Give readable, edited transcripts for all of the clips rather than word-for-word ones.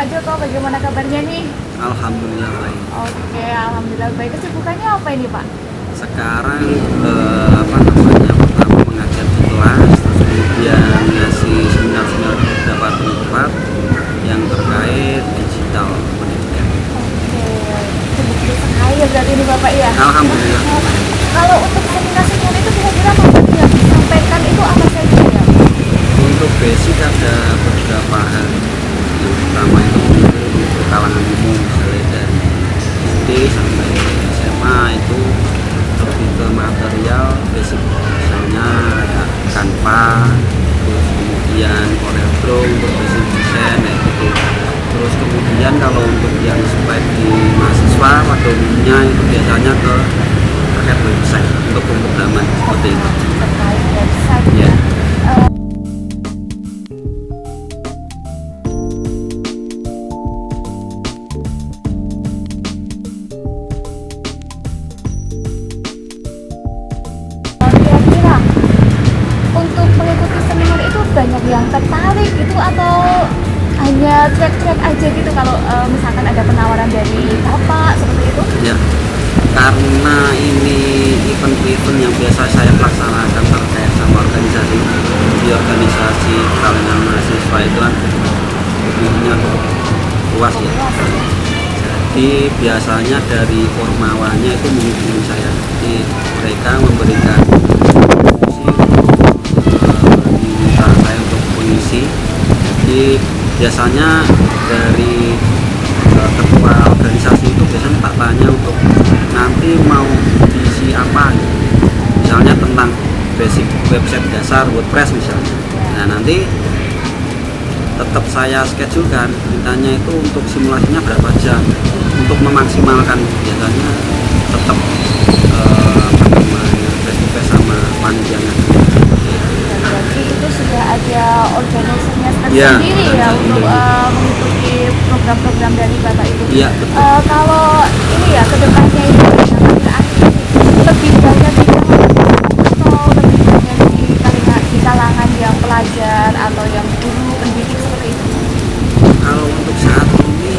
Pak Joko, bagaimana kabarnya nih? Alhamdulillah baik. Oke, alhamdulillah baik. Kesibukannya apa ini Pak? Sekarang pertama mengajar di kelas, terus kemudian ngasih seminar-seminar beberapa tempat yang terkait digital pendidikan. Oke, sibuk sekali ya berarti ini Bapak ya? Alhamdulillah. Kalau untuk seminar-seminar itu kira-kira Bapak yang disampaikan itu apa saja ya? Untuk basic ada beberapa hal. Yang pertama itu untuk kalangan umum, misalnya dari SD sampai SMA itu lebih ke material basic, misalnya ya Canva, terus kemudian CorelDRAW untuk basic desain gitu. Terus kemudian kalau untuk yang spek di mahasiswa pada umumnya itu biasanya ke terkait website untuk pemrograman seperti itu. Terkait website Ya. ya? Kira-kira untuk mengikuti seminar itu banyak yang tertarik gitu atau hanya track-track aja gitu kalau misalkan ada penawaran dari Bapak seperti itu? Ya, karena ini event-event yang biasa saya laksanakan terkait sama organisasi di organisasi kalangan mahasiswa itu kan lebihnya luas ya. Jadi biasanya dari formawanya itu menghubungi saya, jadi mereka memberikan diminta saya untuk mengisi. Jadi biasanya dari ketua organisasi itu biasanya tak tanya untuk nanti mau diisi apa, misalnya tentang basic website dasar WordPress misalnya. Nah nanti tetap saya schedulekan, mintanya itu untuk simulasinya berapa jam untuk memaksimalkan, biasanya tetap face-to-face sama panitianya. Berarti itu sudah ada organisasinya Ya, tersendiri ya untuk mengikuti program-program dari Bapak itu. Iya, betul. Kalau ini ya kedepannya itu lebih banyak di atau lebih banyak di kalangan yang pelajar atau yang guru pendidik seperti itu. Kalau untuk saat ini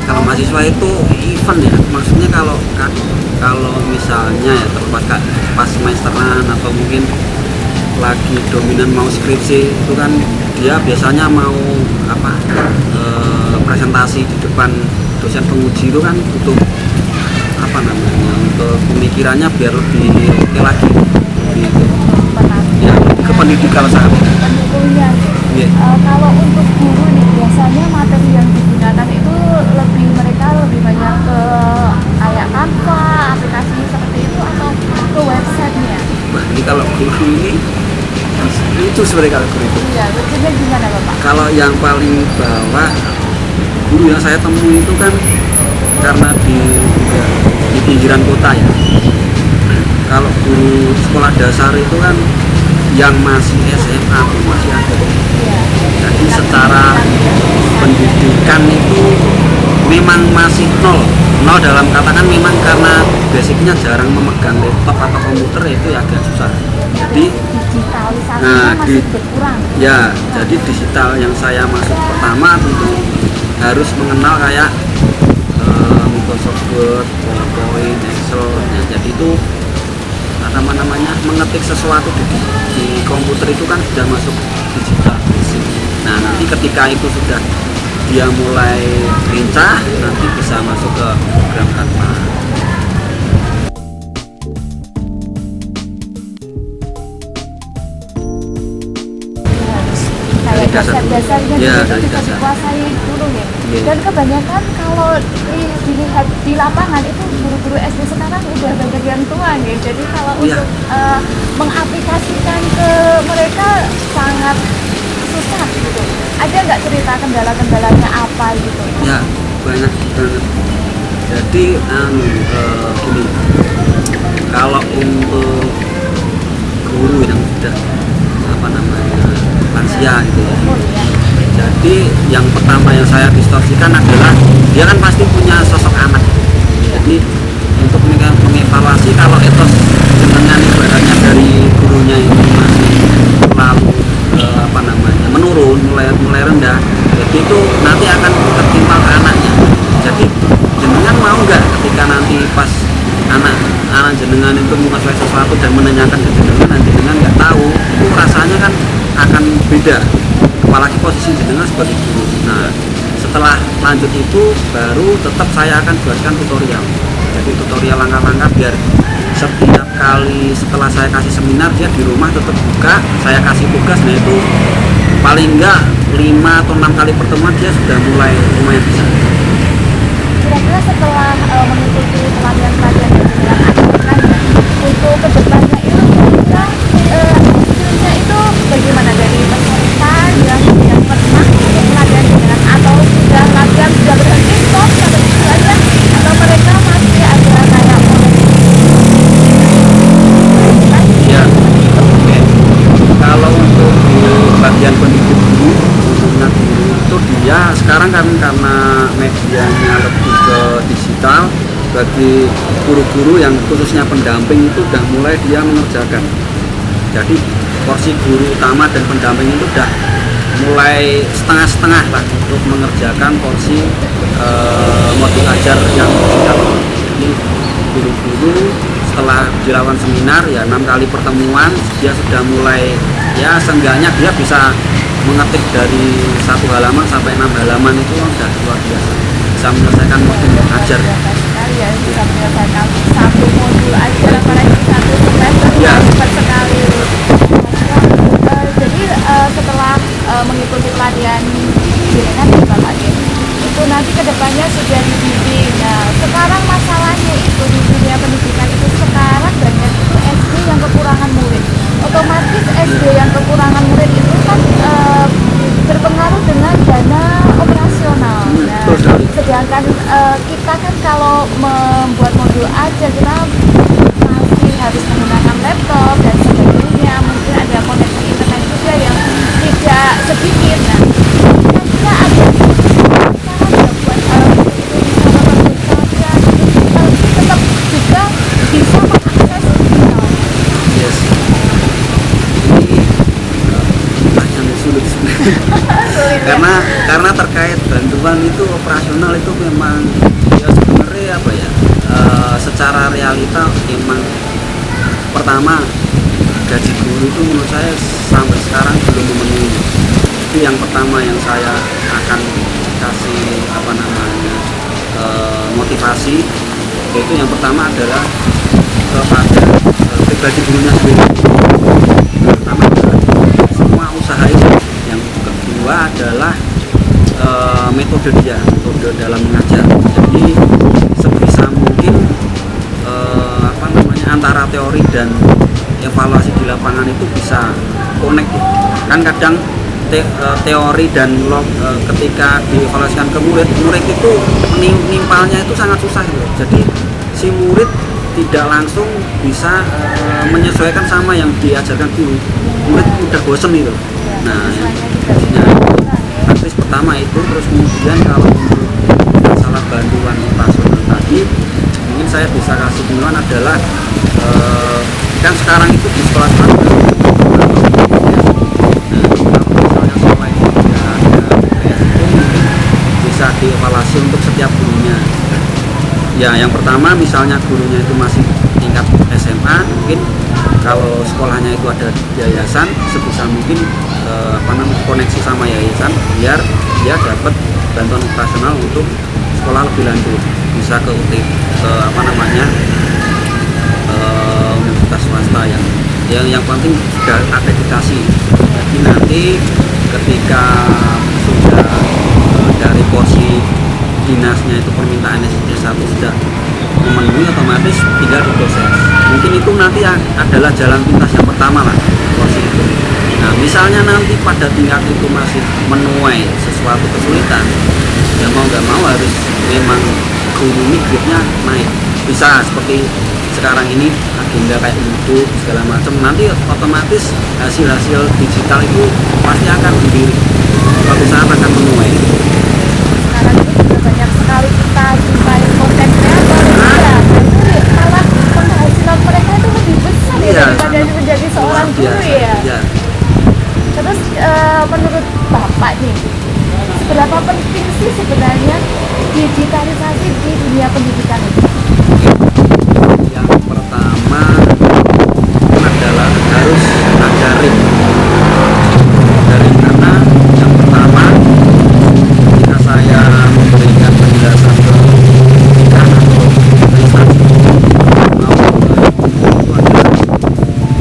kalau mahasiswa itu event ya, maksudnya kalau misalnya ya pas semesteran atau mungkin lagi dominan mau skripsi itu kan dia biasanya mau presentasi di depan dosen penguji, itu kan butuh untuk pemikirannya biar lebih oke lagi gitu. Ya, ke pendidikan saat Pendukungnya. yeah. Kalau untuk guru nih biasanya materi yang digunakan itu mereka lebih banyak ke kayak Canva, aplikasi seperti itu atau ke websitenya? Nah, ini kalau guru ini itu sebenarnya kalau guru itu. Iya, websitenya gimana Bapak? Kalau yang paling bawah guru yang saya temui itu kan karena di pinggiran kota ya. Kalau guru sekolah dasar itu kan yang masih SMA itu masih ada. Iya. Jadi secara pendidikan itu memang masih nol dalam katakan memang karena basicnya jarang memegang laptop atau komputer, itu ya agak susah. Jadi digitalisasinya masih berkurang. Ya, jadi digital yang saya masuk pertama tentu harus mengenal kayak Microsoft Word, PowerPoint, Excel. Nah, jadi itu mengetik sesuatu di komputer itu kan sudah masuk digital. Nah, nanti ketika itu sudah dia mulai lincah, nanti bisa masuk ke program Canva. Kayak dasar-dasarnya ya, itu bisa dikuasai dulu ya. Ya. Dan kebanyakan kalau dilihat di lapangan itu guru-guru SD sekarang udah banyak yang tua nih. Jadi kalau Ya. untuk mengaplikasikan ke mereka sangat susah gitu. Ada nggak cerita kendala-kendalanya apa gitu? Ya, banyak banget. Jadi gini, kalau untuk guru yang sudah lansia gitu ya. Jadi yang pertama yang saya distorsikan adalah dia kan pasti punya sosok anak. Jadi untuk mengevaluasi kalau etos dengan ibaratnya dari gurunya itu masih terlalu menurun, mulai rendah, jadi itu sesuatu dan menanyakan ke jenengan dan jenengan nggak tahu, itu rasanya kan akan beda, apalagi posisi jenengan sebagai guru. Nah, setelah lanjut itu baru tetap saya akan buatkan tutorial, jadi tutorial langkah-langkah biar setiap kali setelah saya kasih seminar dia di rumah tetap buka, saya kasih tugas. Nah itu paling enggak 5 atau 6 kali pertemuan dia sudah mulai lumayan bisa. Kira-kira setelah mengikuti pelatihan-pelatihan yang dilakukan untuk kedepannya itu kira-kira hasilnya itu bagaimana dari peserta yang pernah ikut pelatihan dengan atau sudah latihan sudah berhenti stop sampai situ aja, atau mereka masih ada kayak Ya, oke. Kalau untuk di bagian pendidik guru, umumnya guru itu dia sekarang kan karena medianya lebih ke digital, bagi guru-guru yang khususnya pendamping itu udah mulai dia mengerjakan. Jadi porsi guru utama dan pendamping itu udah mulai setengah-setengah lah untuk mengerjakan porsi modul ajar yang digital. Jadi guru-guru setelah dilakukan seminar ya 6 kali pertemuan dia sudah mulai, ya seenggaknya dia bisa mengetik dari 1 halaman sampai 6 halaman, itu sudah luar biasa, bisa menyelesaikan modul ajar. Ya, bisa menyelesaikan satu modul ajar apalagi satu semester Ya. cepat sekali. Jadi setelah mengikuti pelatihan dengan Bapak Din, itu nanti kedepannya sudah dibimbing. Nah, sekarang masalahnya itu di dunia pendidikan itu sekarang banyak itu SD yang kekurangan murid. Otomatis SD yang kekurangan murid itu kan berpengaruh dengan dana operasional. Nah, sedangkan kita kan kalau membuat modul aja kita masih harus menggunakan laptop dan sebagainya, mungkin ada koneksi internet juga yang tidak sedikit. Nah, kira-kira ada cara nggak buat itu bisa membantu saja tapi tetap juga bisa mengakses digital. Yes. Ini pertanyaan yang sulit sebenarnya. karena terkait bantuan itu operasional itu memang ya sebenarnya apa ya, secara realita memang pertama gaji guru itu menurut saya sampai sekarang belum memenuhi. Itu yang pertama yang saya akan kasih motivasi, yaitu yang pertama adalah kepada pribadi gurunya sendiri. Pertama adalah semua usaha itu. Yang kedua adalah metode dalam mengajar. Jadi sebisa mungkin antara teori dan evaluasi di lapangan itu bisa connect. Kan kadang teori dan ketika dievaluasikan ke murid itu nimpalnya itu sangat susah gitu. Jadi si murid tidak langsung bisa menyesuaikan sama yang diajarkan guru. Murid udah bosen itu. Nah, praktis pertama itu. Terus kemudian kalau untuk masalah bantuan operasional tadi, mungkin saya bisa kasih bimbingan adalah kan sekarang itu di sekolah-sekolah dievaluasi untuk setiap gurunya. Ya, yang pertama misalnya gurunya itu masih tingkat SMA, mungkin kalau sekolahnya itu ada yayasan, sebisa mungkin koneksi sama yayasan biar dia dapat bantuan operasional untuk sekolah lebih lanjut, bisa ke universitas swasta yang penting sudah akreditasi. Jadi nanti ketika sudah dari porsi dinasnya itu permintaan SD1 sudah memenuhi, otomatis tinggal diproses. Mungkin itu nanti adalah jalan pintas yang pertama lah, porsi itu. Nah, misalnya nanti pada tingkat itu masih menuai sesuatu kesulitan, ya mau nggak mau harus memang guru ini grade-nya naik. Bisa seperti sekarang ini agenda kayak YouTube segala macam, nanti otomatis hasil-hasil digital itu pasti akan sendiri, suatu saat akan menuai. Sekarang itu sudah banyak sekali kita jumpai konten kreator ya, itu malah penghasilan mereka itu lebih besar ya daripada menjadi seorang guru ya. Terus menurut Bapak nih, seberapa penting sih sebenarnya digitalisasi di dunia pendidikan itu? Yang pertama harus ada ring. Karena yang pertama, ketika saya memberikan penjelasan ke ikan atau riset maupun ke ibu, itu adalah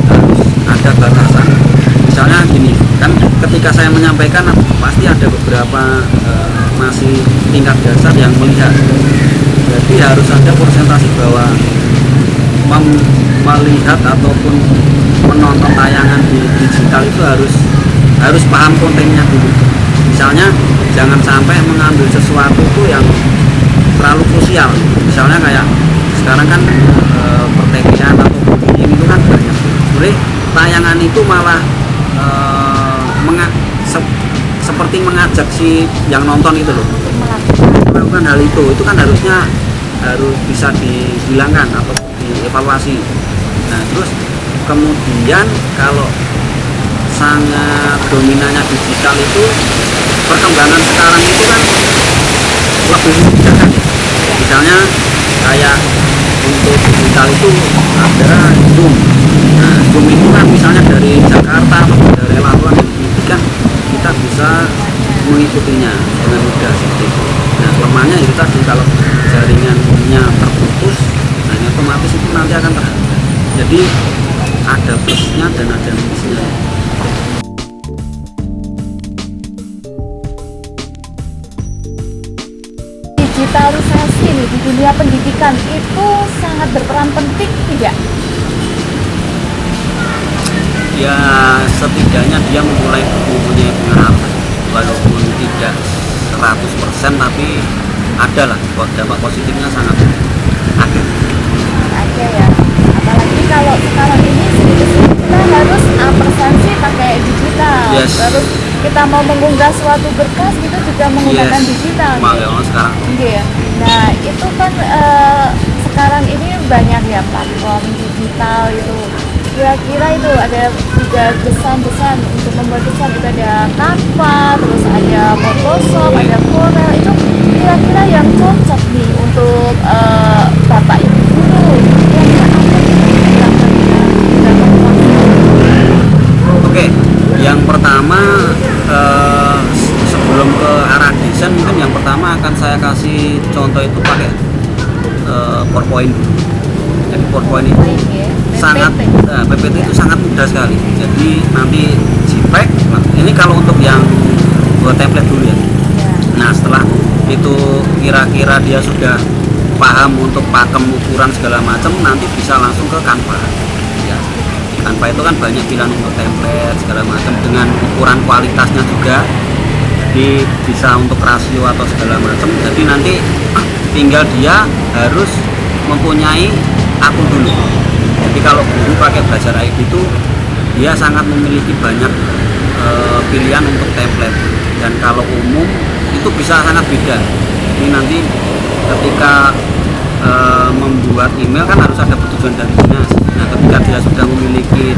harus ada batasan. Misalnya gini kan, ketika saya menyampaikan pasti ada beberapa masih tingkat dasar yang melihat, jadi harus ada persentase bahwa melihat ataupun menonton tayangan di digital itu harus paham kontennya dulu. Misalnya jangan sampai mengambil sesuatu itu yang terlalu krusial. Misalnya kayak sekarang kan pertekian atau bullying itu kan banyak. Sebenarnya tayangan itu malah seperti mengajak si yang nonton itu loh melakukan hal itu kan harusnya harus bisa dihilangkan atau dievaluasi. Nah terus kemudian kalau sangat dominannya digital itu, perkembangan sekarang itu kan lebih memudahkan ya. Misalnya kayak untuk digital itu ada Zoom. Nah Zoom itu kan misalnya dari Jakarta atau dari Labuan kan kita bisa mengikutinya dengan mudah seperti itu. Nah kelemahannya itu tadi, kalau jaringannya terputus, nah otomatis itu nanti akan terhambat. Jadi ada plusnya dan ada minusnya. Digitalisasi nih di dunia pendidikan itu sangat berperan penting tidak? Ya setidaknya dia mempunyai pengaruh, walaupun tidak 100% tapi ada lah, dampak positifnya sangat ada. Ada ya, apalagi kalau sekarang ini sedikit-sedikit kita harus presensi pakai digital. Yes. Terus kita mau mengunggah suatu berkas itu juga menggunakan digital. Makanya sekarang. Iya. Nah itu kan sekarang ini banyak ya platform digital itu. Kira-kira itu ada juga desain untuk membuat desain, itu ada Canva, terus ada Photoshop, ada Corel. Itu kira-kira yang cocok nih untuk bapak ibu guru kira-kira apa Oke, yang pertama sebelum ke arah desain, mungkin yang pertama akan saya kasih contoh itu pakai PowerPoint. Jadi PowerPoint itu sangat PPT itu sangat mudah sekali. Jadi nanti JPEG, ini kalau untuk yang buat template dulu ya. Nah setelah itu kira-kira dia sudah paham untuk pakem, ukuran segala macam, nanti bisa langsung ke Canva. Ya, Canva itu kan banyak pilihan untuk template segala macam dengan ukuran kualitasnya juga. Bisa untuk rasio atau segala macam. Jadi nanti tinggal dia harus mempunyai akun dulu. Jadi kalau guru pakai Belajar ID itu dia sangat memiliki banyak pilihan untuk template, dan kalau umum itu bisa sangat beda. Jadi nanti ketika membuat email kan harus ada persetujuan dari dinas. Nah ketika dia sudah memiliki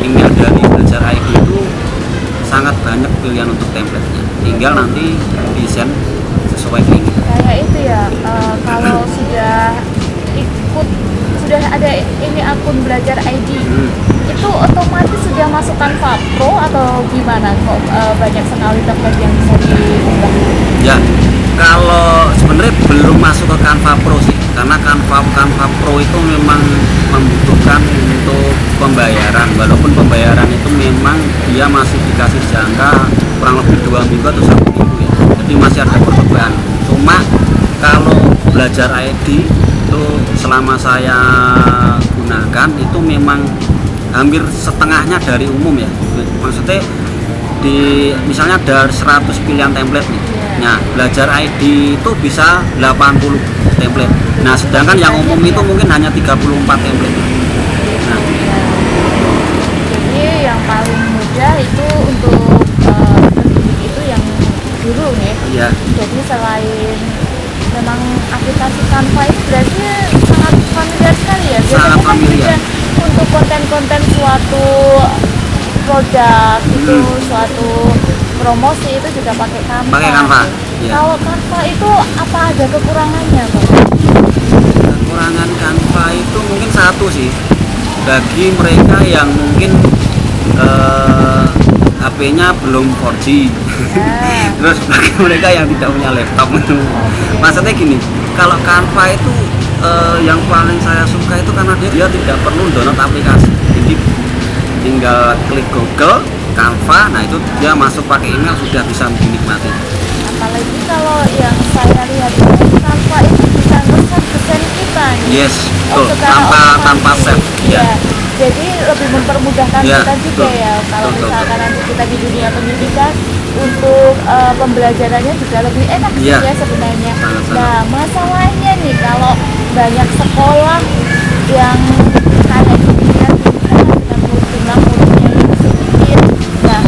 email dari Belajar ID itu sangat banyak pilihan untuk template-nya, tinggal nanti desain sesuai keinginan. Kayak itu ya, kalau sudah ada ini akun Belajar ID, itu otomatis sudah masuk Canva Pro atau gimana? Kok banyak sekali template yang bisa diubah? Ya, kalau sebenarnya belum masuk ke Canva Pro sih, karena Canva Pro itu memang membutuhkan untuk pembayaran, walaupun pembayaran itu memang dia masih dikasih jangka kurang lebih 2 minggu atau 1 minggu ya, jadi masih ada percobaan. Cuma kalau Belajar ID itu selama saya gunakan itu memang hampir setengahnya dari umum ya, maksudnya misalnya ada 100 pilihan template nih. Nah, Belajar ID itu bisa 80 template. Nah, sedangkan yang umum itu mungkin hanya 34 template. Nah, jadi yang paling mudah itu untuk pendidik itu yang guru nih. iya. Jadi selain memang aplikasi Canva itu berarti sangat familiar sekali ya. Sangat familiar. Untuk konten-konten suatu produk itu, suatu promosi itu juga pakai Canva. Pakai Canva. Ya. Kalau Canva itu apa ada kekurangannya, Pak? Kekurangan Canva itu mungkin satu sih. bagi mereka yang mungkin HP-nya belum 4G. Terus bagi mereka yang tidak punya laptop itu, maksudnya gini, kalau Canva itu yang paling saya suka itu karena dia tidak perlu download aplikasi, jadi tinggal klik Google Canva, nah itu dia masuk pakai email sudah bisa dinikmati. Apalagi kalau yang saya lihat Canva itu bisa nge-save desain kita nih. Yes, betul. Secara Tanpa otomatis. save. Iya. Ya. Jadi lebih mempermudahkan Ya, kita juga betul. ya. Kalau Betul, misalkan betul. nanti kita di dunia pendidikan, untuk pembelajarannya juga lebih enak sih Ya. ya sebenarnya. Sangat-sangat. Nah, masalahnya nih kalau banyak sekolah yang kayak gini kan dengan jumlah muridnya yang sedikit. Nah,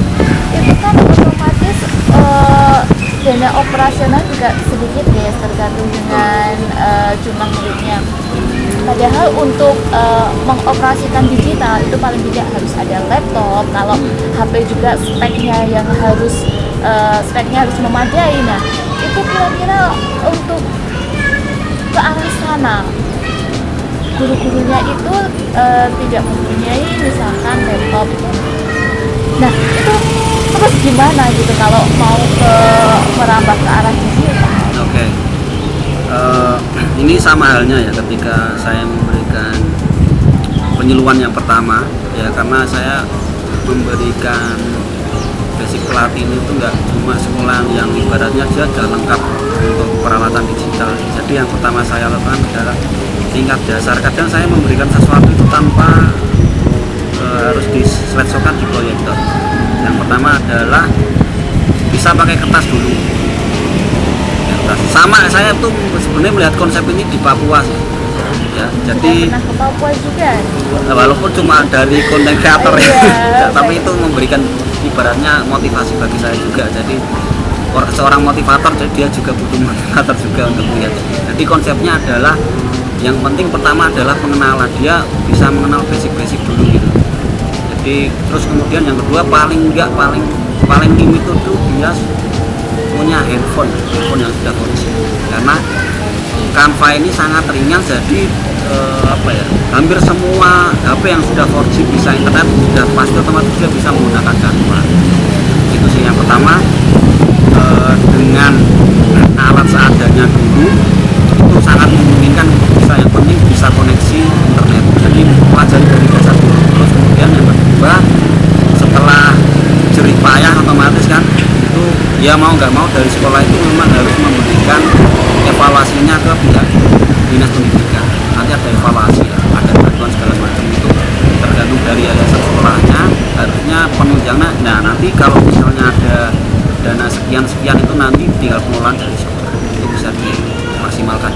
itu kan otomatis dana operasional juga sedikit ya, tergantung dengan jumlah muridnya. Padahal untuk mengoperasikan digital itu paling tidak harus ada laptop. Kalau HP juga speknya harus memadai. Nah, itu kira-kira untuk ke arah sana guru-gurunya itu tidak mempunyai misalkan laptop. Nah, itu terus gimana gitu kalau mau merambah ke arah digital? Oke. Ini sama halnya ya ketika saya memberikan penyuluhan yang pertama ya, karena saya memberikan basic pelatihan itu nggak cuma sekolah yang ibaratnya dia sudah lengkap untuk peralatan digital. Jadi yang pertama saya lakukan adalah tingkat dasar. Kadang saya memberikan sesuatu itu tanpa harus diselesaikan di proyektor. Yang pertama adalah bisa pakai kertas dulu. Sama saya tuh sebenarnya melihat konsep ini di Papua sih. Ya, jadi pernah ke Papua juga. walaupun cuma dari konten kreator Iya, ya, tapi itu memberikan ibaratnya motivasi bagi saya juga. Jadi seorang motivator, jadi dia juga butuh motivator juga untuk melihat. Jadi konsepnya adalah yang penting pertama adalah pengenalan, dia bisa mengenal basic-basic dulu gitu. Jadi terus kemudian yang kedua paling limit itu dia punya handphone yang sudah koneksi, karena Canva ini sangat ringan. Jadi hampir semua HP yang sudah 4G bisa internet sudah pasti otomatis dia bisa menggunakan Canva. Itu sih yang pertama. Dengan alat seadanya dulu itu sangat memungkinkan bisa, yang penting bisa koneksi internet. Jadi pelajari dari dasar dulu. Terus kemudian yang kedua, setelah jerih payah otomatis kan itu ya mau nggak mau dari sekolah itu memang harus memberikan evaluasinya ke pihak dinas pendidikan. Nanti ada evaluasi, ada bantuan segala macam, itu tergantung dari yayasan sekolahnya, harusnya penunjangnya. Nah nanti kalau misalnya ada dana sekian itu nanti tinggal pengelolaan dari sekolah, itu bisa dimaksimalkan.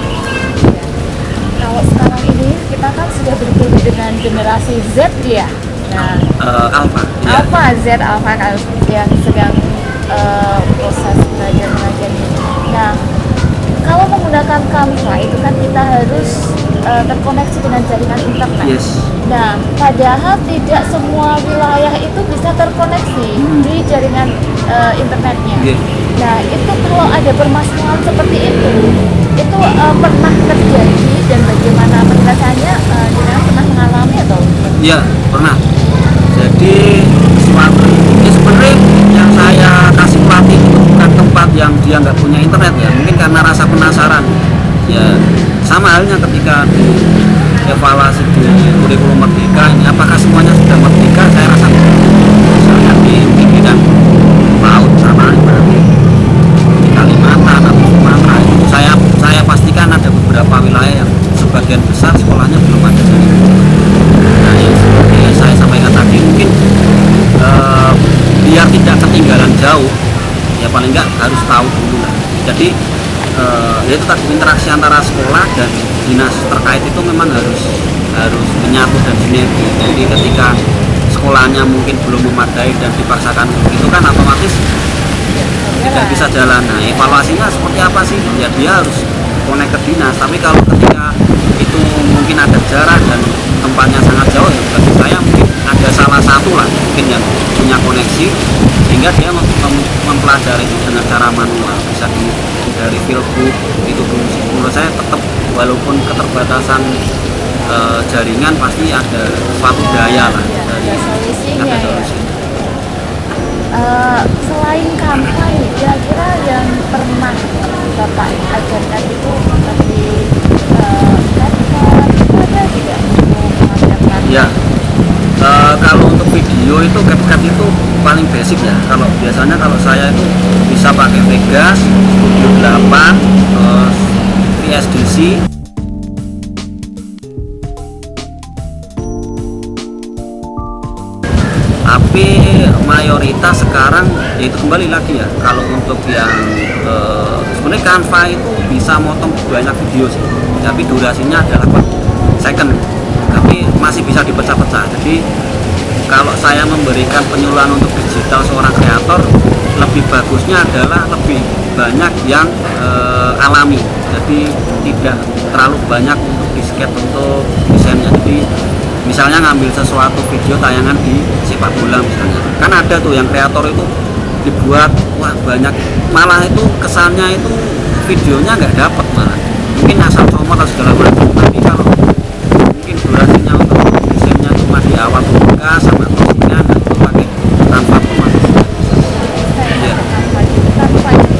Kalau sekarang ini kita kan sudah berguru dengan generasi Z ya. Nah, Alpha ya. Alpha kan yang sedang proses belajar mengajar ini. Nah, kalau menggunakan Canva itu kan kita harus terkoneksi dengan jaringan internet. Yes. Nah, padahal tidak semua wilayah itu bisa terkoneksi di jaringan internetnya. Yeah. Nah, itu kalau ada permasalahan seperti itu pernah terjadi dan bagaimana penyelesaiannya? Jenengan pernah mengalami atau? Iya, pernah. Jadi sebenarnya yang saya kasih pelatih itu bukan tempat yang dia nggak punya internet ya, mungkin karena rasa penasaran. Ya sama halnya ketika evaluasi di kurikulum Merdeka ini, apakah semuanya sudah merdeka? Saya rasa misalnya di bidang laut sama berarti di Kalimantan atau Sumatera itu saya pastikan ada beberapa wilayah yang sebagian besar sekolahnya belum ada jaringan. Nah yang seperti saya sampaikan tadi, mungkin biar tidak ketinggalan jauh ya paling nggak harus tahu dulu lah. Jadi yaitu tadi interaksi antara sekolah dan dinas terkait itu memang harus menyatu dan sinergi. Jadi ketika sekolahnya mungkin belum memadai dan dipaksakan itu kan otomatis tidak bisa jalan. Nah evaluasinya seperti apa sih? Ya dia harus connect ke dinas. Tapi kalau ketika itu mungkin ada jarak dan tempatnya sangat jauh, ya bagi saya mungkin ada salah satu lah mungkin yang punya koneksi sehingga dia mempelajari itu dengan cara manual, bisa dari fieldbook itu dulu. Menurut saya tetap walaupun keterbatasan jaringan pasti ada suatu daya lah Ya, dari ada solusinya ada ya. solusi. Selain Canva nih, kira-kira yang pernah Bapak ajarkan itu seperti CapCut, itu ada tidak untuk mengajarkan? Ya, kalau untuk video itu CapCut itu paling basic ya. Kalau biasanya kalau saya itu bisa pakai Vegas, Studio 8, terus VSDC. Tapi mayoritas sekarang yaitu kembali lagi ya, kalau untuk yang sebenarnya Canva itu bisa motong banyak video sih, tapi durasinya adalah 4 second, tapi masih bisa dipecah-pecah. Jadi kalau saya memberikan penyuluhan untuk digital seorang kreator, lebih bagusnya adalah lebih banyak yang alami, jadi tidak terlalu banyak untuk di-sketch untuk desainnya. Jadi misalnya ngambil sesuatu video tayangan di sepak bola misalnya, kan ada tuh yang kreator itu dibuat wah banyak, malah itu kesannya itu videonya nggak dapet, malah mungkin asal comot atau segala macam. Tapi kalau mungkin durasinya untuk desainnya cuma di awal buka sama postingan, nah itu pakai Canva pun masih bisa. Iya. Canva itu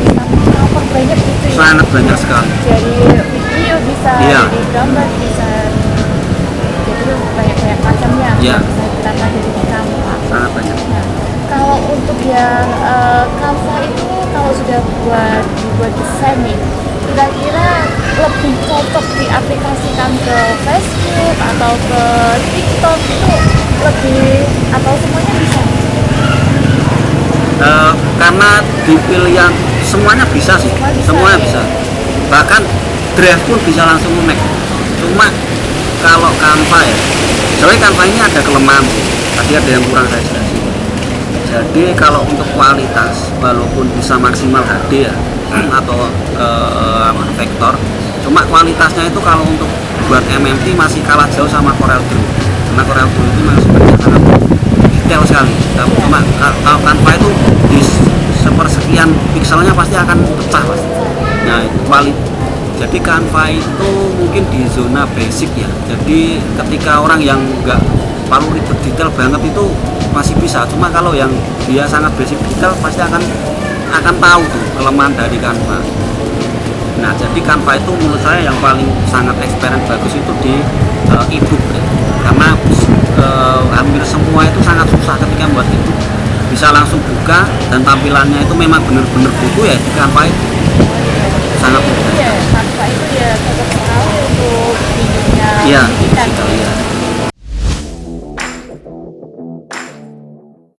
bisa cover banyak gitu ya. Sangat banyak sekali. Jadi video bisa, Iya. jadi gambar bisa, jadi banyak macamnya. Iya. Bisa diterapkan dari Canva. Sangat banyak. Nah, kalau untuk yang Canva itu kalau sudah dibuat desain nih, kira-kira lebih cocok diaplikasikan ke Facebook atau ke TikTok itu lebih, atau semuanya bisa? Karena dipilih yang semuanya bisa sih, Semua bisa, semuanya ya? bisa. Bahkan draft pun bisa langsung nge-make. Cuma kalau Canva ya, soalnya Canva ini ada kelemahan sih. Tadi ada yang kurang saya jelasin. Jadi kalau untuk kualitas, walaupun bisa maksimal HD ya atau vektor, cuma kualitasnya itu kalau untuk buat MMT masih kalah jauh sama Corel Draw. Karena Corel Draw itu memang sebenarnya sangat detail sekali. Cuma kalau Canva itu di sepersekian pikselnya pasti akan pecah pasti. Nah, jadi Canva itu mungkin di zona basic ya. Jadi ketika orang yang nggak perlu ribet detail banget itu masih bisa. Cuma kalau yang dia sangat basic detail pasti akan tahu tuh kelemahan dari Canva. Nah, jadi Canva itu menurut saya yang paling sangat experience bagus itu di ebook ya. Karena hampir semua itu sangat susah ketika membuat ebook. Bisa langsung buka dan tampilannya itu memang benar-benar buku ya di Canva itu sangat